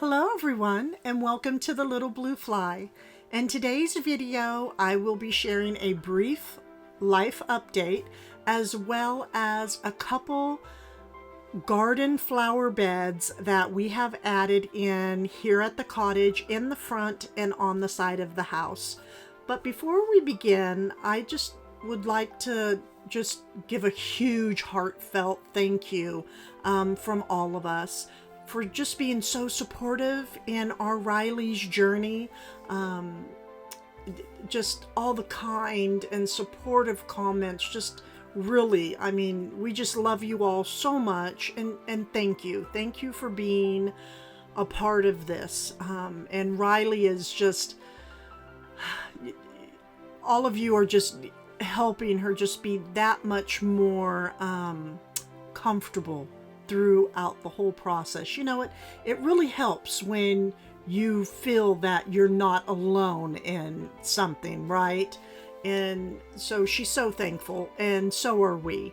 Hello everyone and welcome to the Little Blue Fly. In today's video I will be sharing a brief life update as well as a couple garden flower beds that we have added in here at the cottage in the front and on the side of the house. But before we begin, I just would like to give a huge heartfelt thank you from all of us for just being so supportive in our Riley's journey. Just all the kind and supportive comments, just really, I mean, we just love you all so much, and thank you. Thank you for being a part of this. And Riley is just, all of you are just helping her just be that much more comfortable throughout the whole process. You know, it really helps when you feel that you're not alone in something, right? And so she's so thankful, and so are we.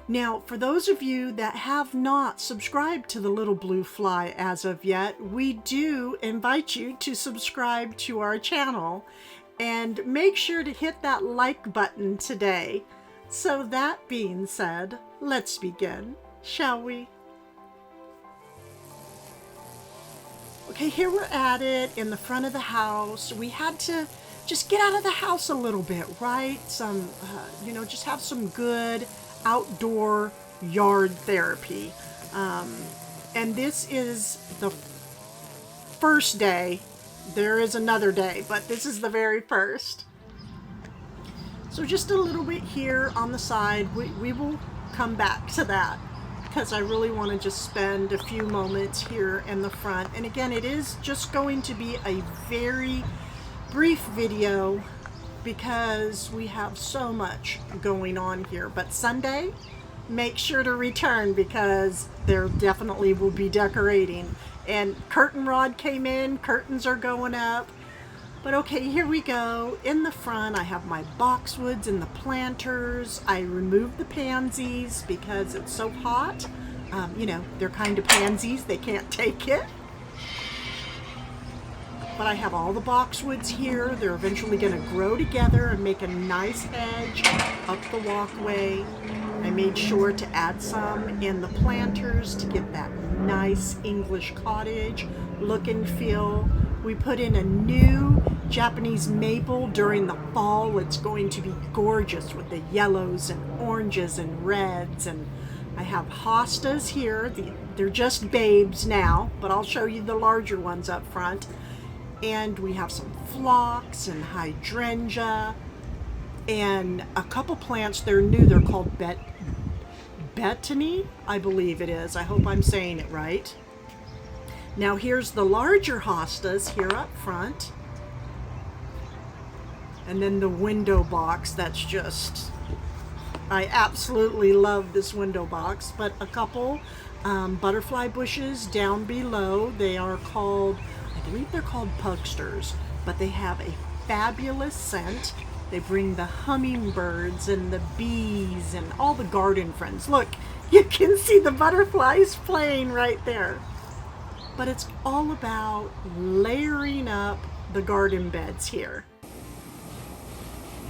Now, for those of you that have not subscribed to the Little Blue Fly as of yet, we do invite you to subscribe to our channel and make sure to hit that like button today. So that being said, let's begin, shall we? Okay, here we're at it in the front of the house. We had to just get out of the house a little bit, right? Some, just have some good outdoor yard therapy. And this is the first day. There is another day, but this is the very first. So just a little bit here on the side. We will come back to that, because I really want to just spend a few moments here in the front. And again, it is just going to be a very brief video because we have so much going on here. But Sunday, make sure to return because there definitely will be decorating. And curtain rod came in, curtains are going up. But okay, here we go. In the front, I have my boxwoods and the planters. I removed the pansies because it's so hot. They're kind of pansies. They can't take it. But I have all the boxwoods here. They're eventually going to grow together and make a nice hedge up the walkway. I made sure to add some in the planters to get that nice English cottage look and feel. We put in a new Japanese maple during the fall. It's going to be gorgeous with the yellows and oranges and reds. And I have hostas here. They're just babes now, but I'll show you the larger ones up front. And we have some phlox and hydrangea and a couple plants. They're new. They're called Bethany, I believe it is. I hope I'm saying it right. Now here's the larger hostas here up front. And then the window box, that's just, I absolutely love this window box. But a couple butterfly bushes down below. They are called, I believe they're called pugsters, but they have a fabulous scent. They bring the hummingbirds and the bees and all the garden friends. Look, you can see the butterflies playing right there. But it's all about layering up the garden beds here.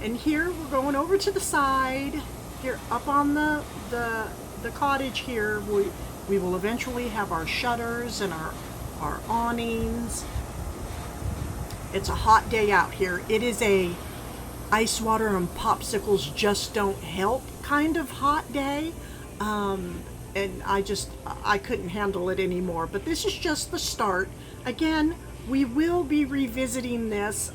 And here we're going over to the side. Here up on the cottage here, we will eventually have our shutters and our awnings. It's a hot day out here. It is a ice water and popsicles just don't help kind of hot day. And I couldn't handle it anymore. But this is just the start. Again, we will be revisiting this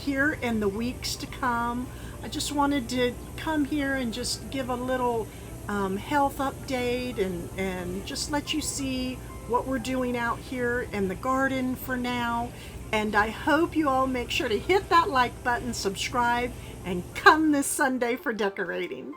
here in the weeks to come. I just wanted to come here and just give a little health update and just let you see what we're doing out here in the garden for now. And I hope you all make sure to hit that like button, subscribe, and come this Sunday for decorating.